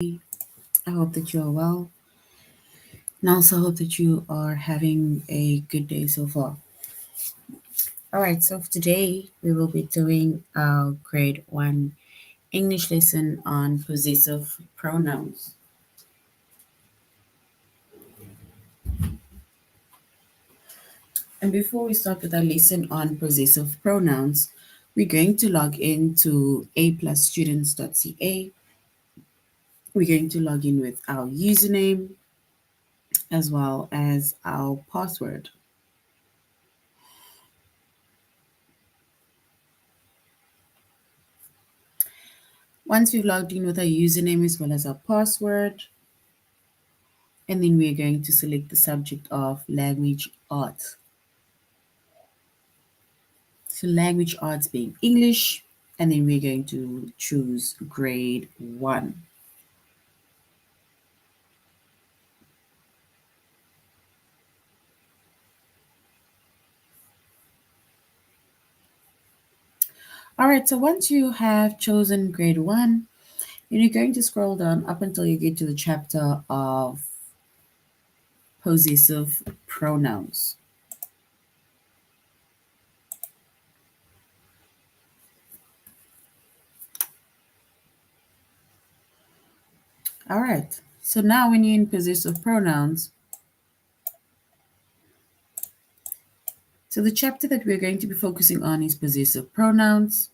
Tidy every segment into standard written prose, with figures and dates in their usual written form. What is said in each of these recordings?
I hope that you are well, and also hope that you are having a good day so far. All right, so for today we will be doing our grade 1 English lesson on possessive pronouns. And before we start with our lesson on possessive pronouns, we're going to log into aplusstudents.ca. We're going to log in with our username as well as our password. Once we've logged in with our username as well as our password, and then we're going to select the subject of language arts. So language arts being English, and then we're going to choose grade 1. All right, so once you have chosen grade 1, then you're going to scroll down up until you get to the chapter of possessive pronouns. All right, so now when you're in possessive pronouns, so the chapter that we're going to be focusing on is possessive pronouns.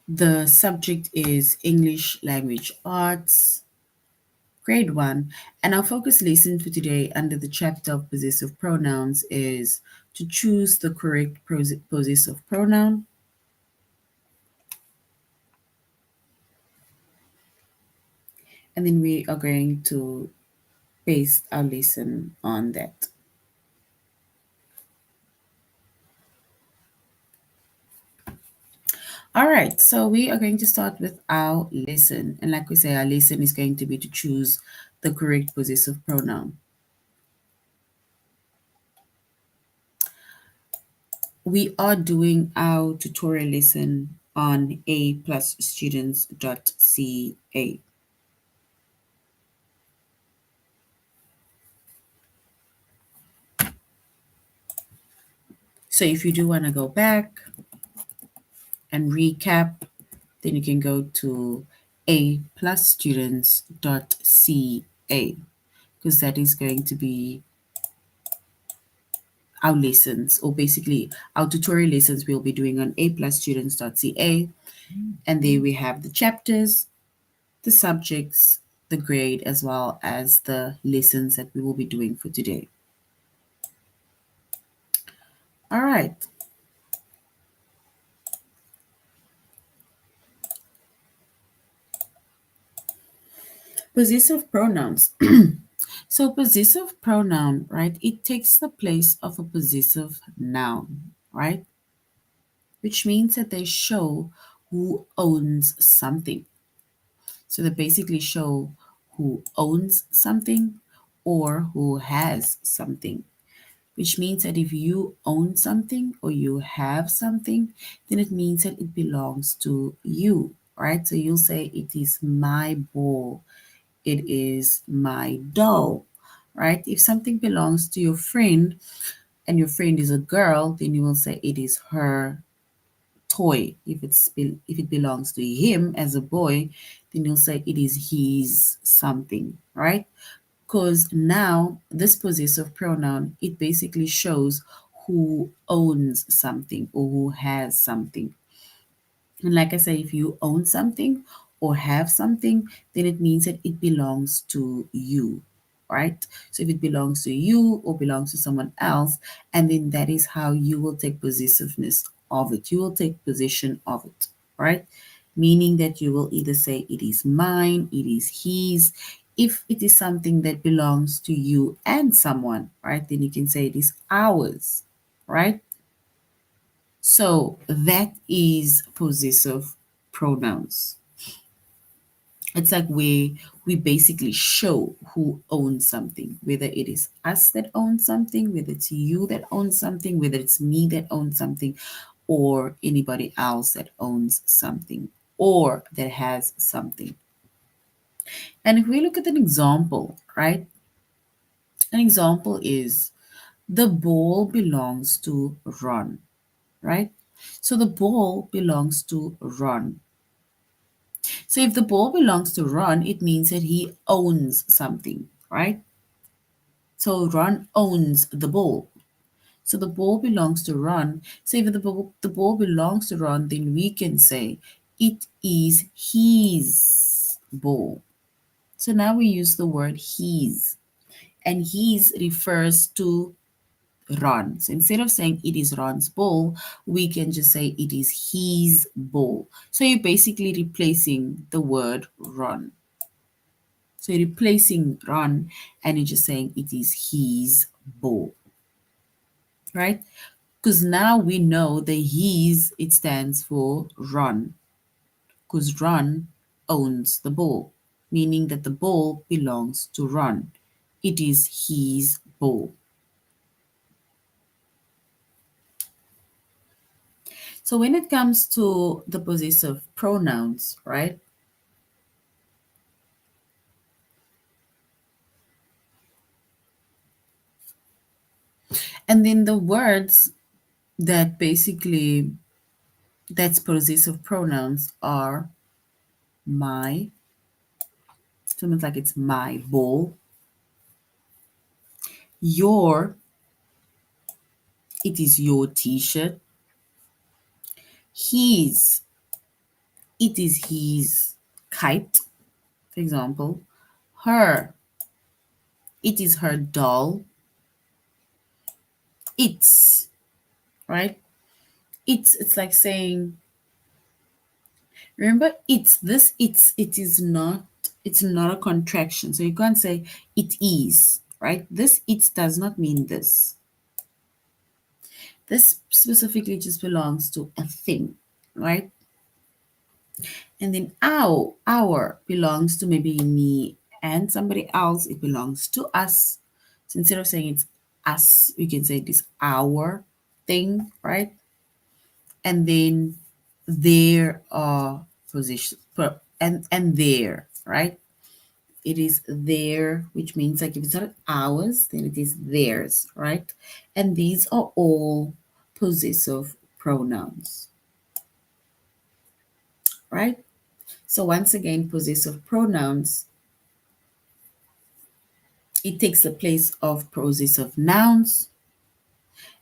The subject is English Language Arts, grade 1, and our focus lesson for today under the chapter of possessive pronouns is to choose the correct possessive pronoun. And then we are going to base our lesson on that. All right, so we are going to start with our lesson. And like we say, our lesson is going to be to choose the correct possessive pronoun. We are doing our tutorial lesson on aplusstudents.ca. So if you do want to go back and recap, then you can go to aplusstudents.ca because that is going to be our lessons, or basically our tutorial lessons we'll be doing on aplusstudents.ca. And there we have the chapters, the subjects, the grade, as well as the lessons that we will be doing for today. All right. Possessive pronouns. So possessive pronoun, right, it takes the place of a possessive noun, right? Which means that they show who owns something. So they basically show who owns something or who has something, which means that if you own something or you have something, then it means that it belongs to you, right? So you'll say, it is my ball, it is my doll, right? If something belongs to your friend and your friend is a girl, then you will say it is her toy. If it belongs to him as a boy, then you'll say it is his something, right? Because now this possessive pronoun, it basically shows who owns something or who has something. And like I say, if you own something or have something, then it means that it belongs to you, right? So if it belongs to you or belongs to someone else, and then that is how you will take possessiveness of it. You will take possession of it, right? Meaning that you will either say it is mine, it is his. If it is something that belongs to you and someone, right, then you can say it is ours, right? So that is possessive pronouns. It's like where we basically show who owns something, whether it is us that own something, whether it's you that owns something, whether it's me that owns something, or anybody else that owns something, or that has something. And if we look at an example, right? An example is the ball belongs to Ron, right? So the ball belongs to Ron. So if the ball belongs to Ron, it means that he owns something, right? So Ron owns the ball. So the ball belongs to Ron. So if the ball belongs to Ron, then we can say it is his ball. So now we use the word his, and his refers to Ron. So instead of saying it is Ron's ball, we can just say it is his ball. So you're basically replacing the word Ron. So you're replacing Ron and you're just saying it is his ball, right? Because now we know the his, it stands for Ron, because Ron owns the ball, meaning that the ball belongs to Ron. It is his ball. So when it comes to the possessive pronouns, right? And then the words that basically that's possessive pronouns are my, something like it's my ball, your, it is your t-shirt, his, it is his kite, for example, her, it is her doll, it's, right? It's like saying, remember, it's this, it is not, it's not a contraction. So you can't say it is, right? This it does not mean this. This specifically just belongs to a thing, right? And then our belongs to maybe me and somebody else. It belongs to us. So instead of saying it's us, we can say it is our thing, right? And then there are position and there, right? It is there, which means like if it's not ours, then it is theirs, right? And these are all possessive pronouns, right? So once again, possessive pronouns, it takes the place of possessive nouns,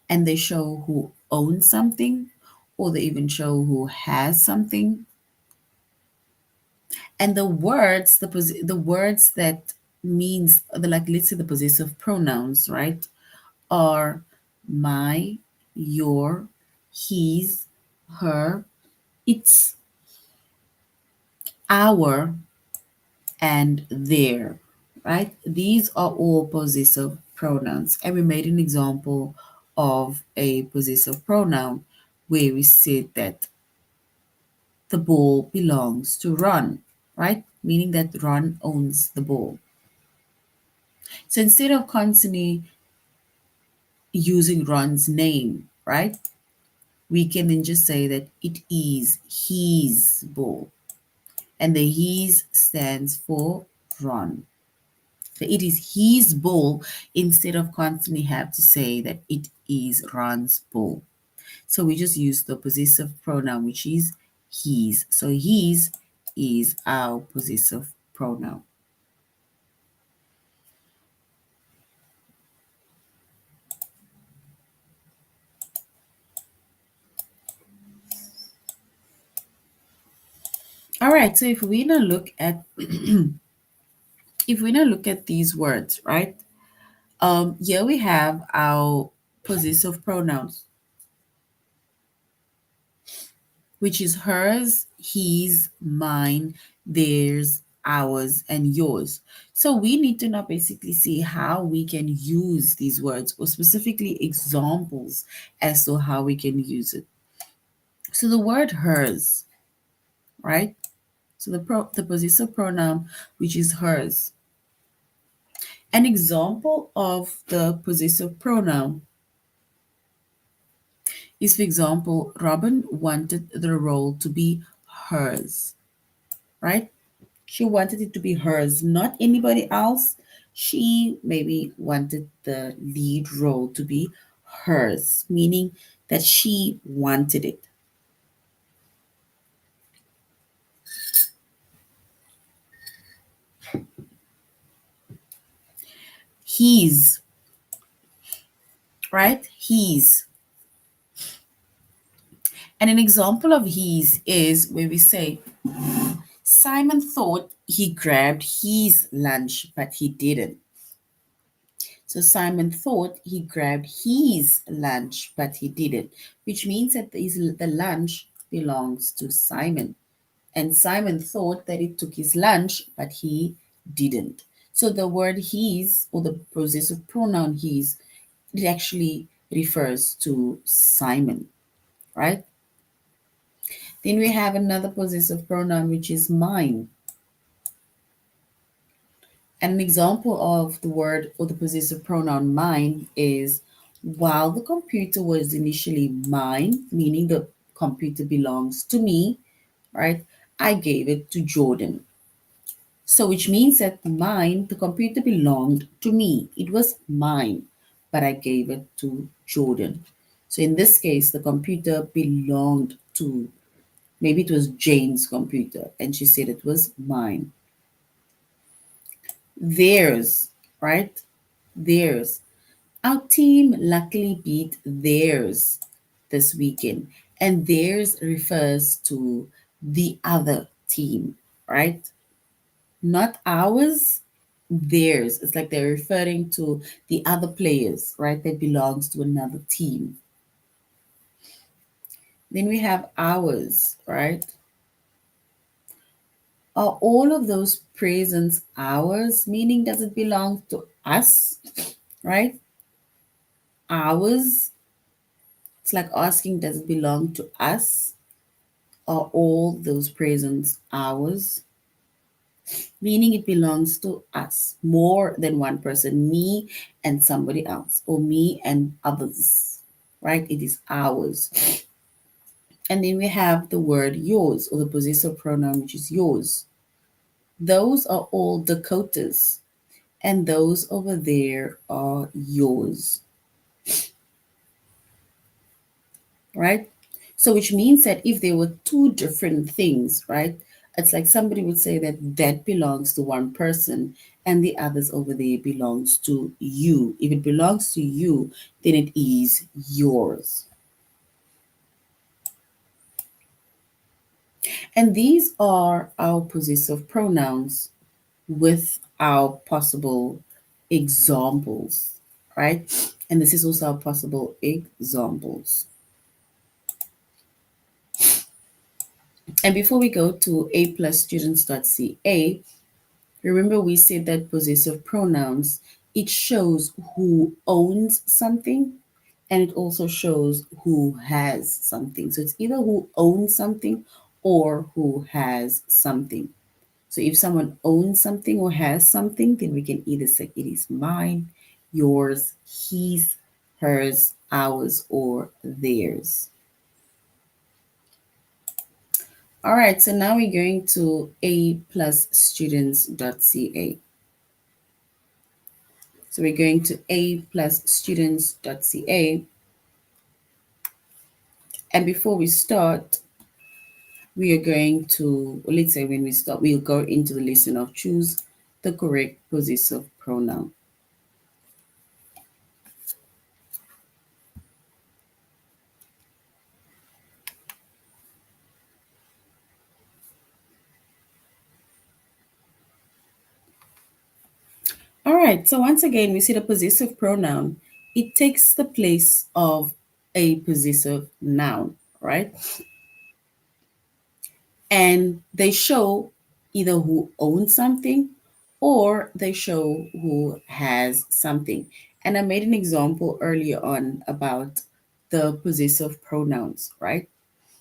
and they show who owns something, or they even show who has something. And the words, the words that means the, like, let's say the possessive pronouns, right, are my, your, his, her, its, our, and their, right? These are all possessive pronouns. And we made an example of a possessive pronoun where we said that the ball belongs to Ron, right? Meaning that Ron owns the ball. So instead of constantly using Ron's name, right, we can then just say that it is his ball. And the his stands for Ron. So it is his ball instead of constantly have to say that it is Ron's ball. So we just use the possessive pronoun, which is his. So his is our possessive pronoun. All right, so if we now look at if we now look at these words, right? Here we have our possessive pronouns, which is hers, his, mine, theirs, ours, and yours. So we need to now basically see how we can use these words, or specifically examples as to how we can use it. So the word hers, right? So the possessive pronoun, which is hers. An example of the possessive pronoun is, for example, Robin wanted the role to be hers, right? She wanted it to be hers, not anybody else. She maybe wanted the lead role to be hers, meaning that she wanted it. His, right? His. And an example of his is where we say, Simon thought he grabbed his lunch, but he didn't. So Simon thought he grabbed his lunch, but he didn't, which means that the lunch belongs to Simon. And Simon thought that he took his lunch, but he didn't. So the word his, or the possessive pronoun his, it actually refers to Simon, right? Then we have another possessive pronoun, which is mine. And an example of the word or the possessive pronoun mine is, while the computer was initially mine, meaning the computer belongs to me, right? I gave it to Jordan. So, which means that mine, the computer belonged to me. It was mine, but I gave it to Jordan. So, in this case, the computer belonged to, maybe it was Jane's computer, and she said it was mine. Theirs, right? Theirs. Our team luckily beat theirs this weekend, and theirs refers to the other team, right? Not ours, theirs. It's like they're referring to the other players, right? That belongs to another team. Then we have ours, right? Are all of those presents ours? Meaning, does it belong to us, right? Ours. It's like asking, does it belong to us? Are all those presents ours? Meaning it belongs to us, more than one person, me and somebody else, or me and others, right? It is ours. And then we have the word yours, or the possessive pronoun, which is yours. Those are all Dakota's, and those over there are yours, right? So, which means that if there were two different things, right, it's like somebody would say that that belongs to one person and the others over there belongs to you. If it belongs to you, then it is yours. And these are our possessive pronouns with our possible examples, right? And this is also our possible examples. And before we go to a+students.ca, remember we said that possessive pronouns, it shows who owns something and it also shows who has something. So it's either who owns something or who has something. So if someone owns something or has something, then we can either say it is mine, yours, his, hers, ours, or theirs. All right, so now we're going to a+students.ca. So we're going to a+students.ca. And before we start, we are going to, or let's say when we start, we'll go into the lesson of choose the correct possessive pronoun. All right, so once again, we see the possessive pronoun. It takes the place of a possessive noun, right? And they show either who owns something or they show who has something. And I made an example earlier on about the possessive pronouns, right?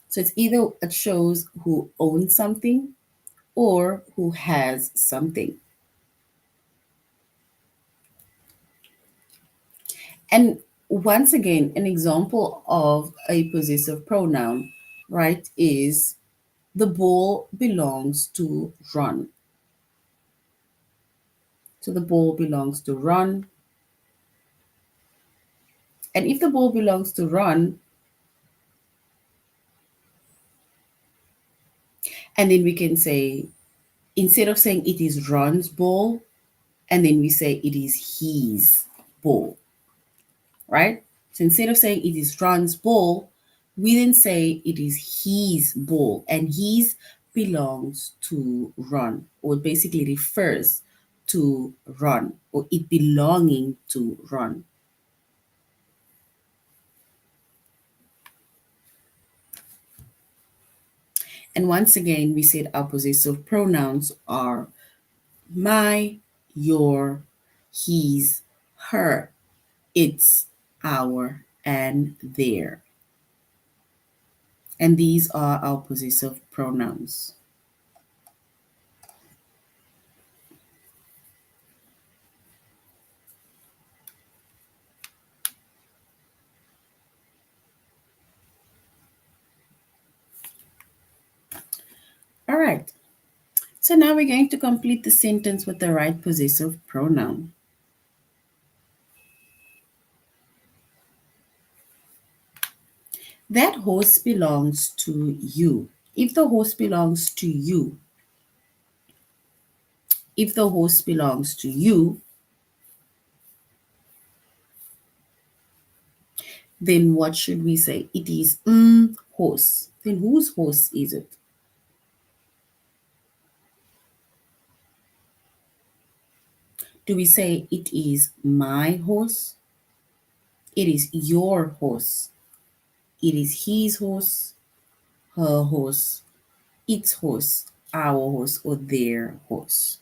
So it's either it shows who owns something or who has something. And once again, an example of a possessive pronoun, right, is the ball belongs to Ron. So the ball belongs to Ron. And if the ball belongs to Ron, and then we can say, instead of saying it is Ron's ball, and then we say it is his ball, right? So instead of saying it is Ron's ball, we then say it is his ball, and his belongs to Ron, or basically refers to Ron, or it belonging to Ron. And once again, we said our possessive pronouns are my, your, his, her, its, our, and their. And these are our possessive pronouns. All right. So now we're going to complete the sentence with the right possessive pronoun. That horse belongs to you. If the horse belongs to you, if the horse belongs to you, then what should we say? It is horse. Then whose horse is it? Do we say it is my horse? It is your horse. It is his horse, her horse, its horse, our horse, or their horse.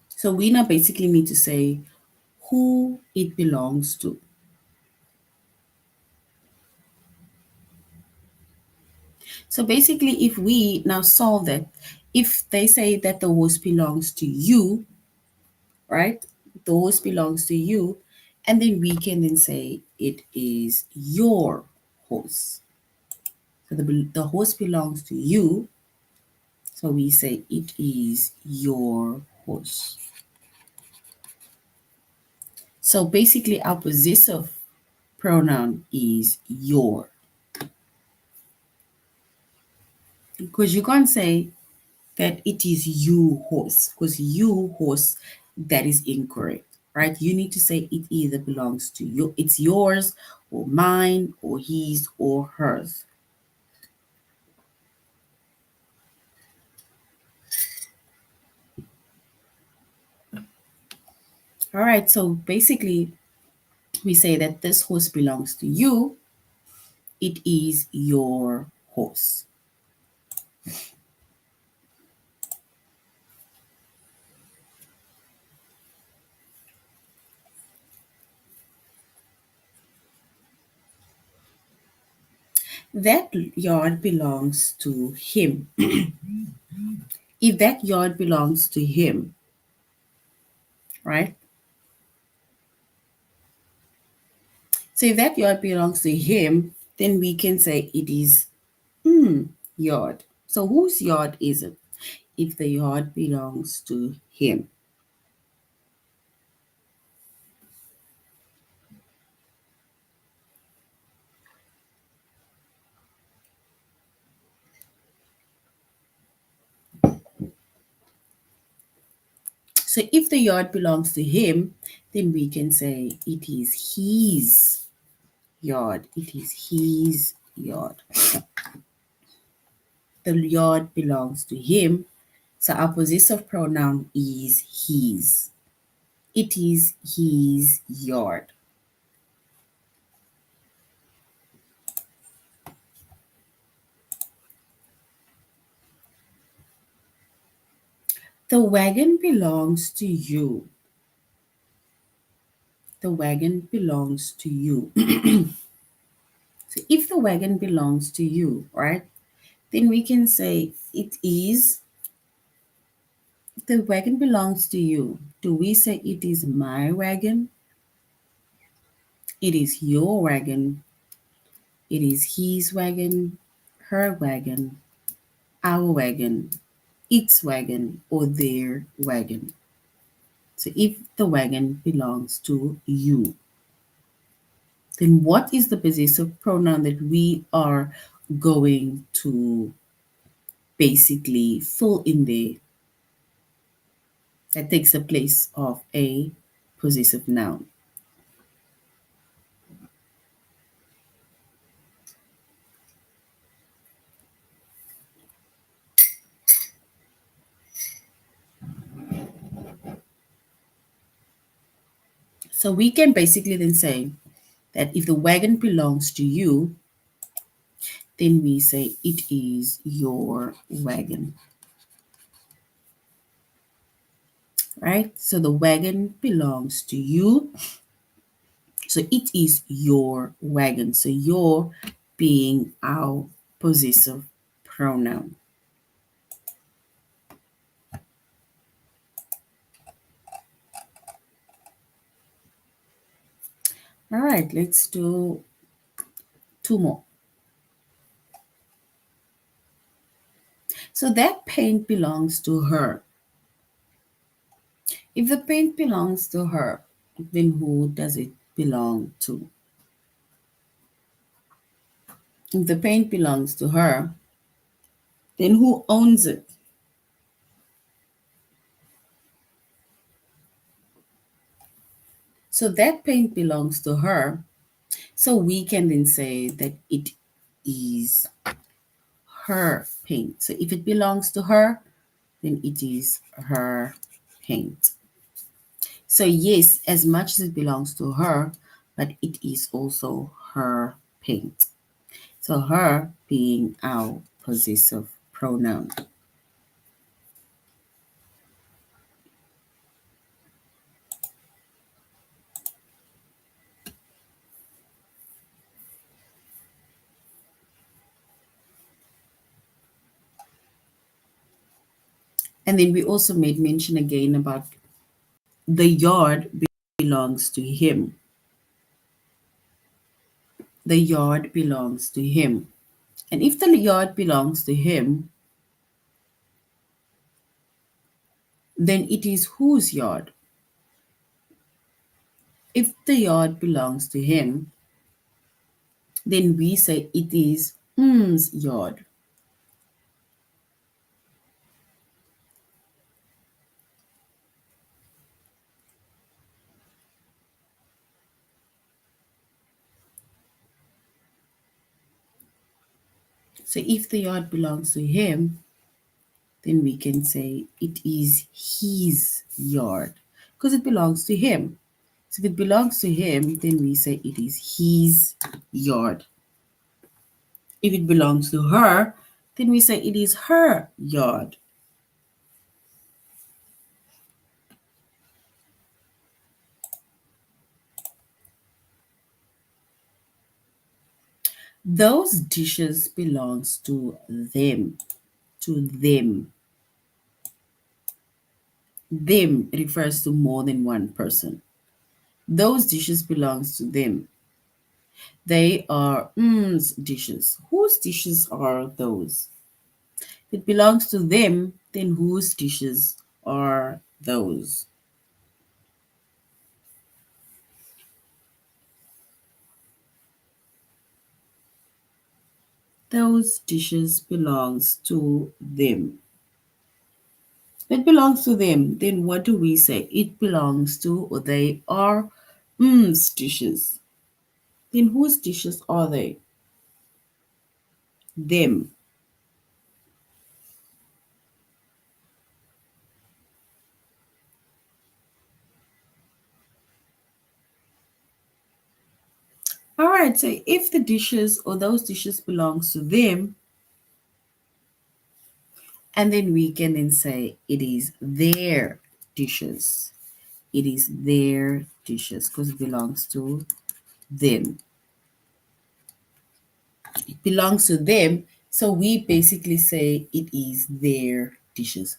So we now basically need to say who it belongs to. So basically, if we now solve that, if they say that the horse belongs to you, right? The horse belongs to you, and then we can then say it is your horse. So the horse belongs to you, so we say it is your horse. So basically, our possessive pronoun is your. Because you can't say that it is you horse, because you horse, that is incorrect, right? You need to say it either belongs to you, it's yours, or mine, or his, or hers. All right, so basically, we say that this horse belongs to you, it is your horse. That yard belongs to him. If that yard belongs to him, right? So if that yard belongs to him, then we can say it is yard. So whose yard is it? If the yard belongs to him. So if the yard belongs to him, then we can say it is his yard. It is his yard. The yard belongs to him. So our possessive pronoun is his. It is his yard. The wagon belongs to you. The wagon belongs to you. So if the wagon belongs to you, right, then we can say it is if the wagon belongs to you, do we say it is my wagon? It is your wagon. It is his wagon, her wagon, our wagon, its wagon, or their wagon. So if the wagon belongs to you, then what is the possessive pronoun that we are going to basically fill in there that takes the place of a possessive noun? So we can basically then say that if the wagon belongs to you, then we say it is your wagon, right? So the wagon belongs to you. So it is your wagon. So your being our possessive pronoun. All right, let's do two more. So that paint belongs to her. If the paint belongs to her, then who does it belong to? If the paint belongs to her, then who owns it? So that paint belongs to her. So we can then say that it is her paint. So if it belongs to her, then it is her paint. So yes, as much as it belongs to her, but it is also her paint. So her being our possessive pronoun. And then we also made mention again about the yard belongs to him. The yard belongs to him. And if the yard belongs to him, then it is whose yard? If the yard belongs to him, then we say it is him's yard. So if the yard belongs to him, then we can say it is his yard because it belongs to him. So if it belongs to him, then we say it is his yard. If it belongs to her, then we say it is her yard. Those dishes belongs to them. To them. Them refers to more than one person. Those dishes belongs to them. They are dishes. Whose dishes are those? If it belongs to them, then whose dishes are those? Those dishes belongs to them. If it belongs to them, then what do we say? It belongs to, or they are dishes. Then whose dishes are they? Them. All right, so if the dishes or those dishes belongs to them, and then we can then say it is their dishes. It is their dishes because it belongs to them. It belongs to them, so we basically say it is their dishes.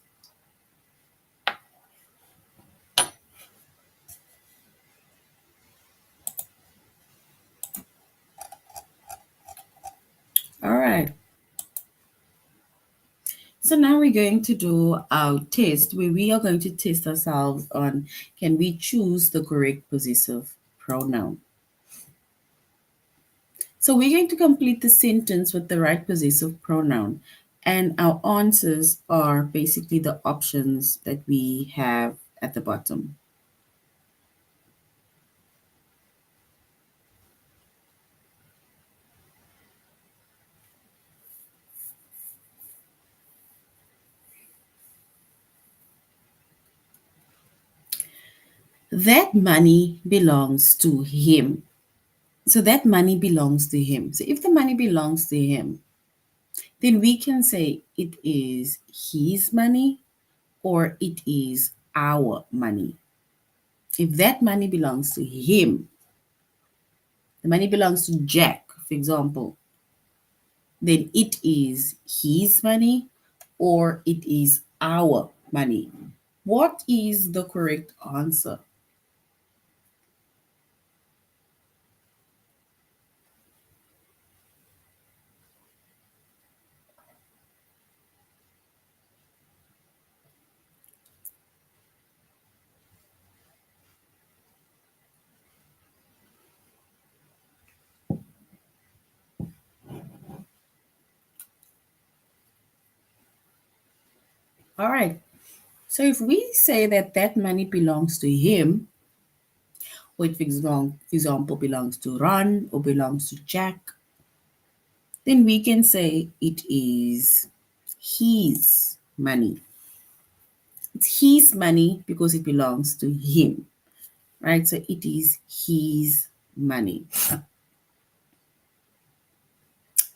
So now we're going to do our test where we are going to test ourselves on can we choose the correct possessive pronoun. So we're going to complete the sentence with the right possessive pronoun. And our answers are basically the options that we have at the bottom. That money belongs to him. So that money belongs to him. So if the money belongs to him, then we can say it is his money or it is our money. If that money belongs to him, the money belongs to Jack, for example, then it is his money or it is our money. What is the correct answer? All right. So if we say that that money belongs to him, or it, for example, belongs to Ron or belongs to Jack, then we can say it is his money. It's his money because it belongs to him, right? So it is his money.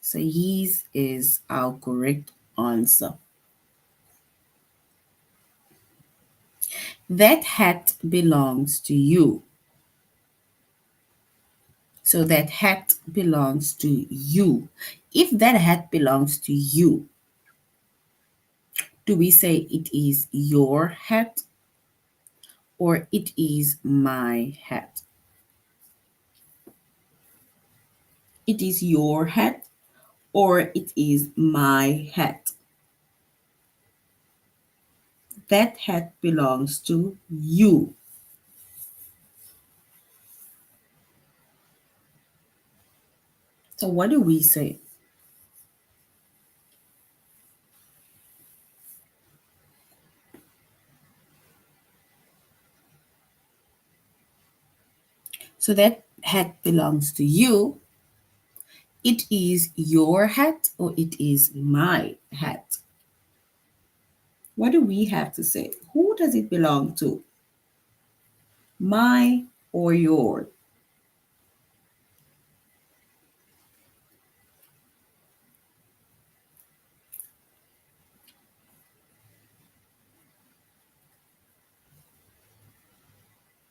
So his is our correct answer. That hat belongs to you. So that hat belongs to you. If that hat belongs to you, do we say it is your hat or it is my hat? It is your hat or it is my hat. That hat belongs to you. So what do we say? So that hat belongs to you. It is your hat or it is my hat. What do we have to say? Who does it belong to? My or your?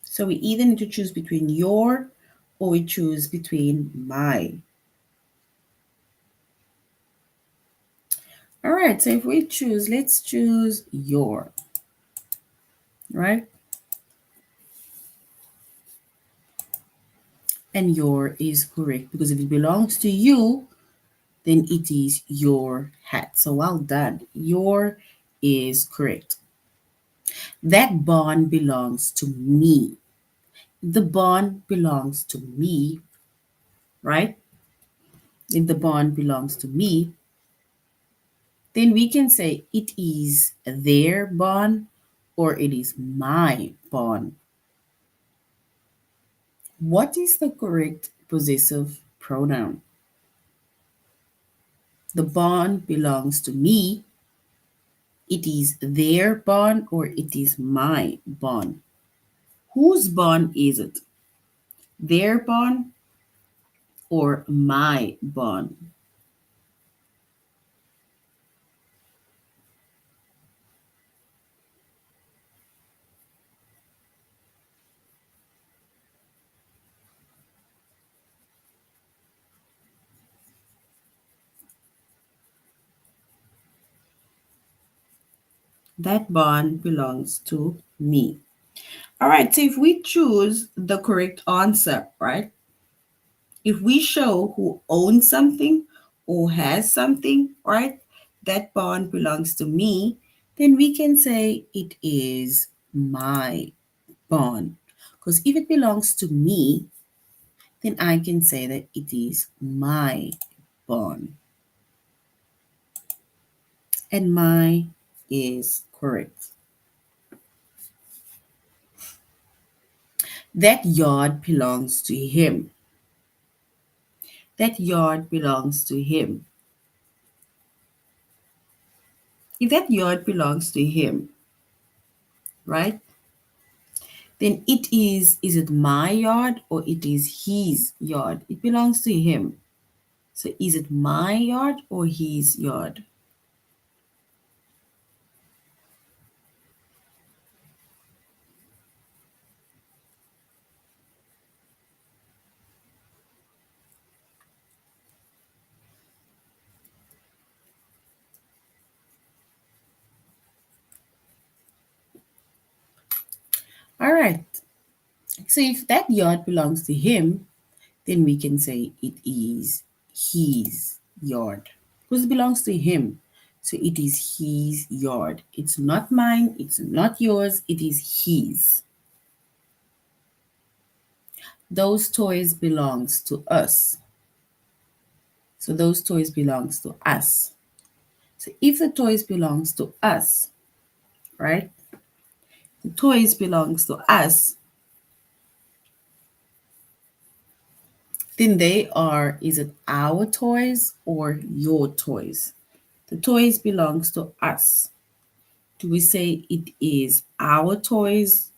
So we either need to choose between your or we choose between my. All right, so if we choose, let's choose your, right? And your is correct because if it belongs to you, then it is your hat. So well done. Your is correct. That bond belongs to me. The bond belongs to me, right? If the bond belongs to me, then we can say it is their bond or it is my bond. What is the correct possessive pronoun? The bond belongs to me. It is their bond or it is my bond. Whose bond is it? Their bond or my bond? That bond belongs to me. All right, so if we choose the correct answer, right? If we show who owns something or has something, right? that bond belongs to me, then we can say it is my bond. Because if it belongs to me, then I can say that it is my bond. And my is correct. That yard belongs to him. That yard belongs to him. If that yard belongs to him, right? Then is it my yard or it is his yard? It belongs to him. So is it my yard or his yard? All right. So if that yard belongs to him, then we can say it is his yard. Because it belongs to him. So it is his yard. It's not mine, it's not yours, it is his. Those toys belongs to us. So those toys belongs to us. So if the toys belongs to us, right? The toys belongs to us, then they are, is it our toys or your toys? The toys belongs to us. Do we say it is our toys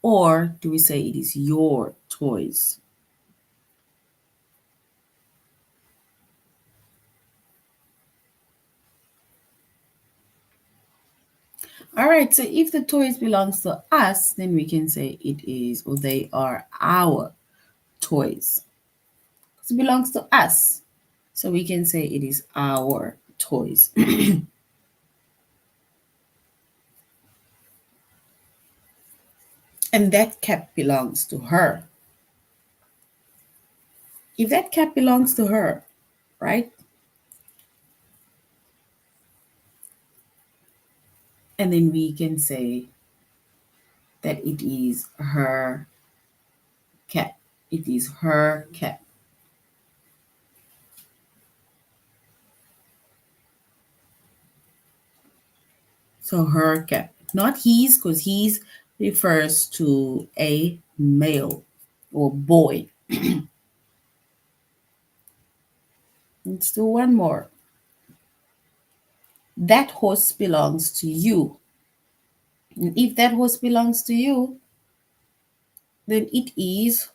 or do we say it is your toys? All right, so if the toys belongs to us, then we can say it is or they are our toys. It belongs to us. So we can say it is our toys. And that cap belongs to her. If that cap belongs to her, right? And then we can say that it is her cap. It is her cap. So her cap. Not his, because his refers to a male or boy. Let's do one more. That horse belongs to you. And if that horse belongs to you, then it is,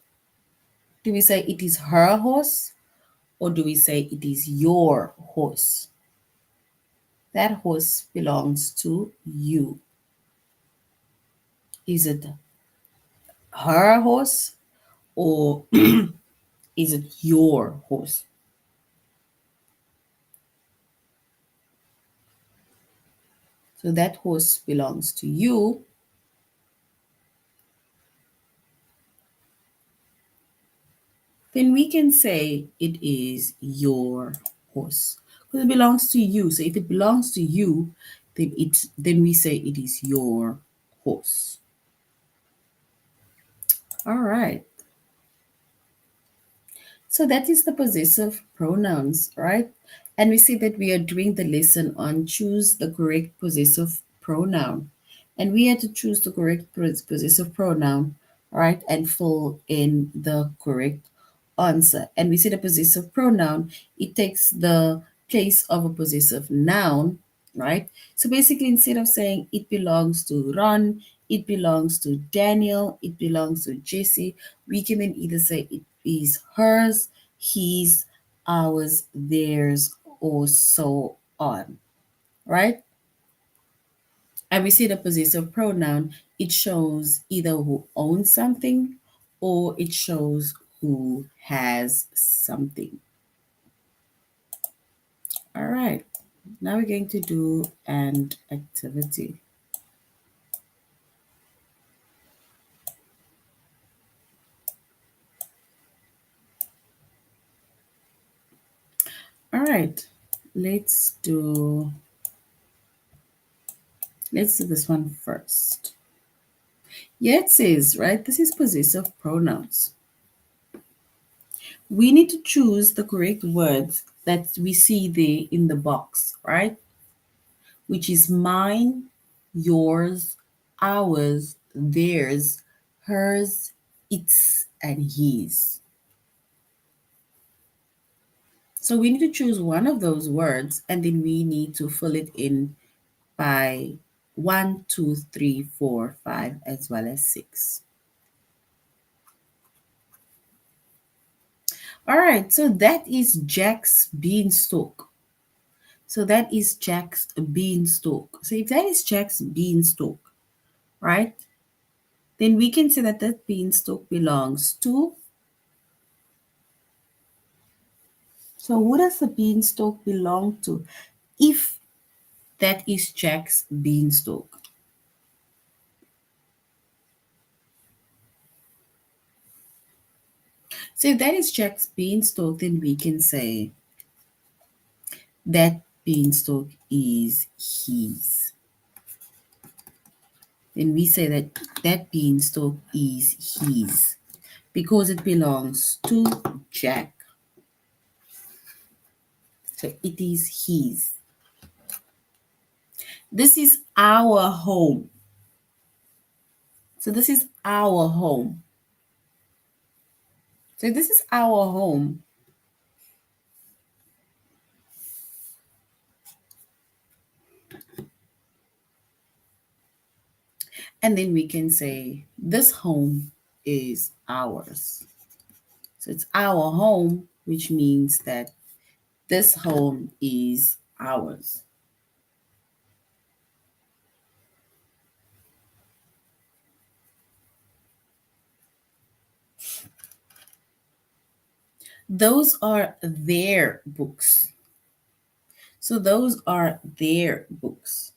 do we say it is her horse or do we say it is your horse? That horse belongs to you. Is it her horse or is it your horse? So that horse belongs to you. Then we can say it is your horse because it belongs to you. So if it belongs to you, then we say it is your horse. All right. So that is the possessive pronouns, right? And we see that we are doing the lesson on choose the correct possessive pronoun. And we had to choose the correct possessive pronoun, right? And fill in the correct answer. And we see the possessive pronoun, it takes the place of a possessive noun, right? So basically, instead of saying it belongs to Ron, it belongs to Daniel, it belongs to Jesse, we can then either say it is hers, his, ours, theirs, or so on, right? And we see the possessive pronoun, it shows either who owns something or it shows who has something. All right, now we're going to do an activity. All right, let's do let's do this one first. Yeah, it says, right, this is possessive pronouns. We need to choose the correct words that we see there in the box, right? Which is mine, yours, ours, theirs, hers, its, and his. So we need to choose one of those words and then we need to fill it in by 1, 2, 3, 4, 5, as well as 6. All right, so that is Jack's beanstalk. So that is Jack's beanstalk. So if that is Jack's beanstalk, right, then we can say that that beanstalk belongs to. So who does the beanstalk belong to if that is Jack's beanstalk? So if that is Jack's beanstalk, then we can say that beanstalk is his. Then we say that that beanstalk is his because it belongs to Jack. So it is his. This is our home. So this is our home. So this is our home. And then we can say this home is ours. So it's our home, which means that this home is ours. Those are their books. So those are their books.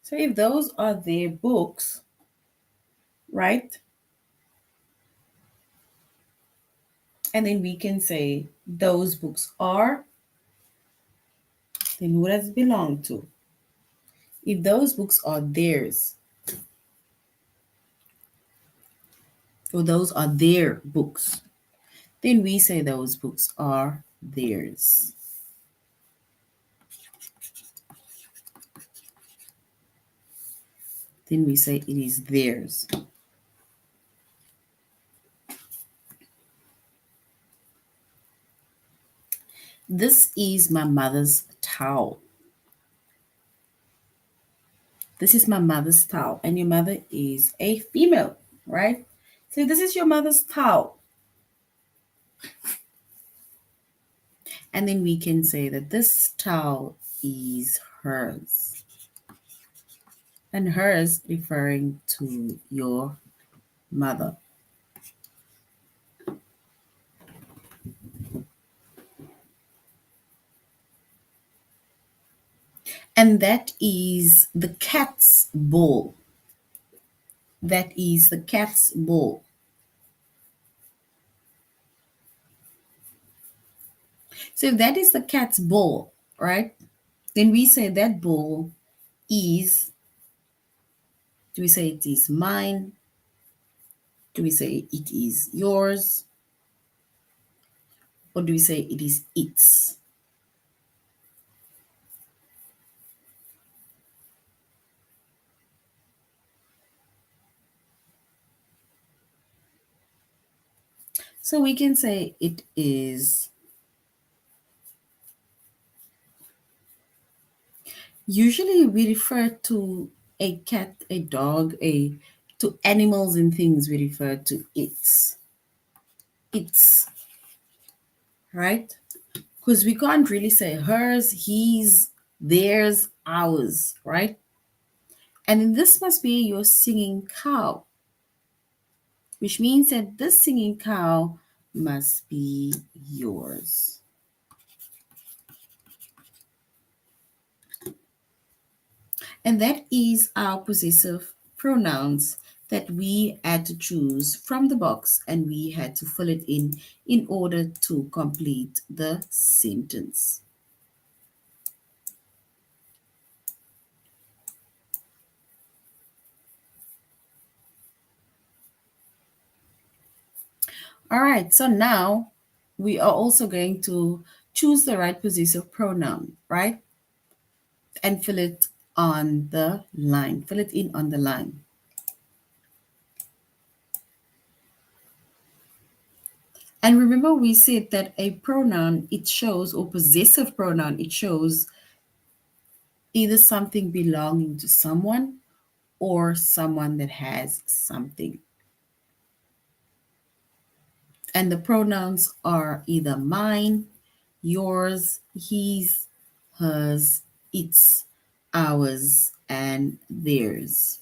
So if those are their books, right? And then we can say those books are, then who does it belong to? If those books are theirs, or those are their books, then we say those books are theirs. Then we say it is theirs. This is my mother's towel. This is my mother's towel, and your mother is a female, right? So this is your mother's towel. And then we can say that this towel is hers. And hers referring to your mother. And that is the cat's ball. That is the cat's ball. So if that is the cat's ball, right? Then we say that ball is, do we say it is mine? Do we say it is yours? Or do we say it is its? So we can say it is. Usually we refer to a cat, a dog, to animals and things we refer to its. Its, right? Because we can't really say hers, his, theirs, ours, right? And then this must be your singing cow, which means that this singing cow must be yours. And that is our possessive pronouns that we had to choose from the box and we had to fill it in order to complete the sentence. All right, so now we are also going to choose the right possessive pronoun, right? And fill it on the line. Fill it in on the line. And remember we said that a pronoun, it shows, or possessive pronoun, it shows either something belonging to someone or someone that has something. And the pronouns are either mine, yours, his, hers, its, ours, and theirs.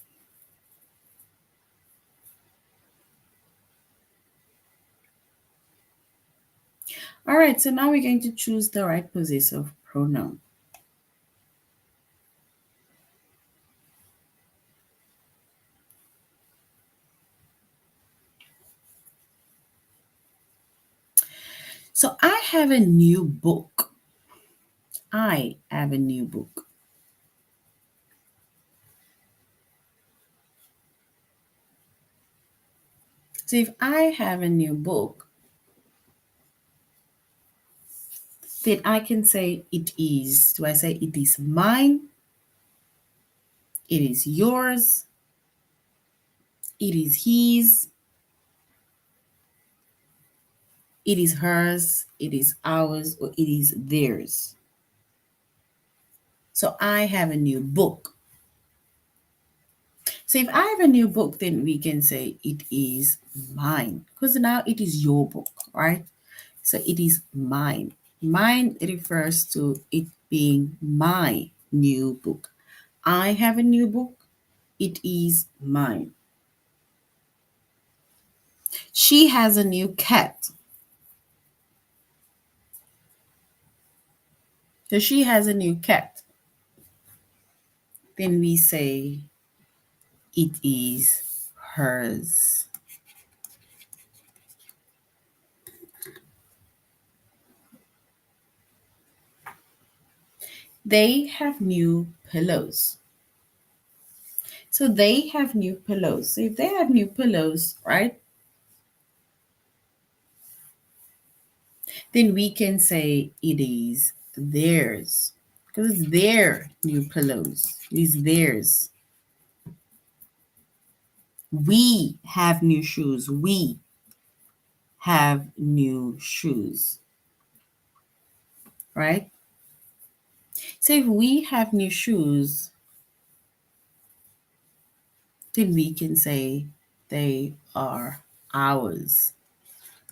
All right, so now we're going to choose the right possessive pronoun. So I have a new book. I have a new book. So if I have a new book, then I can say it is. Do I say it is mine? It is yours. It is his. It is hers. It is ours. Or it is theirs. So I have a new book. So if I have a new book, then we can say it is mine. Because now it is your book, right? So it is mine. Mine refers to it being my new book. I have a new book. It is mine. She has a new cat. So she has a new cat. Then we say it is hers. They have new pillows. So they have new pillows. So if they have new pillows, right, then we can say it is theirs. Because it's their new pillows. It is theirs. We have new shoes. We have new shoes. Right? So if we have new shoes, then we can say they are ours.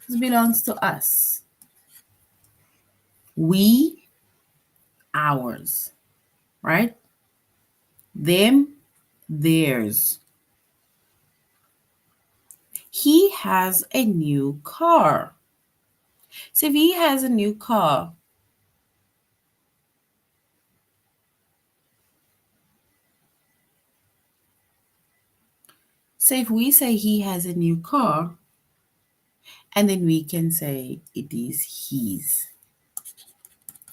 It belongs to us. We, ours. Right? Them, theirs. He has a new car. So if he has a new car, so if we say he has a new car, and then we can say it is his.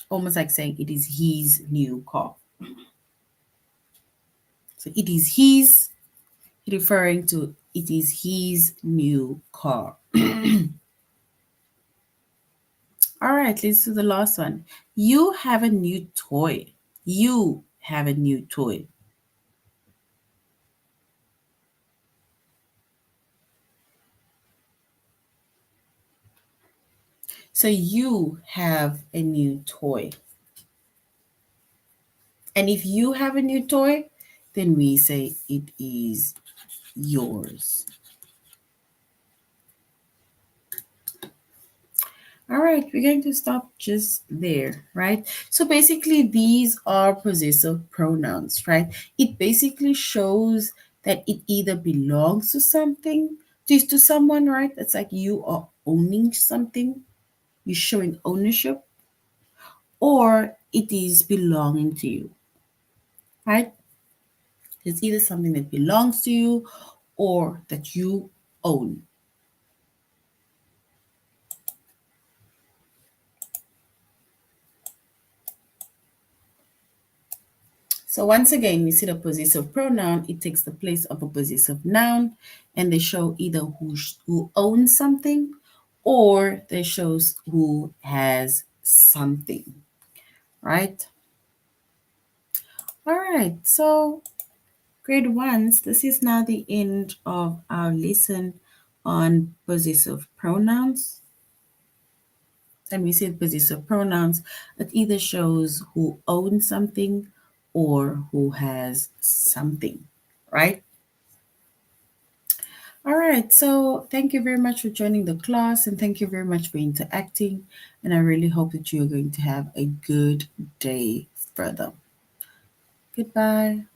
Almost like saying it is his new car. So it is his, referring to it is his new car. All right, let's do the last one. You have a new toy. You have a new toy. So you have a new toy. And if you have a new toy, then we say it is yours. All right, we're going to stop just there, right? So basically, these are possessive pronouns, right? It basically shows that it either belongs to something, to someone, right? It's like you are owning something, you're showing ownership, or it is belonging to you, right? It's either something that belongs to you or that you own. So once again, we see the possessive pronoun. It takes the place of a possessive noun, and they show either who owns something or they shows who has something, right? All right, so grade ones, this is now the end of our lesson on possessive pronouns. And we said possessive pronouns, it either shows who owns something or who has something, right? All right, so thank you very much for joining the class and thank you very much for interacting. And I really hope that you're going to have a good day further. Goodbye.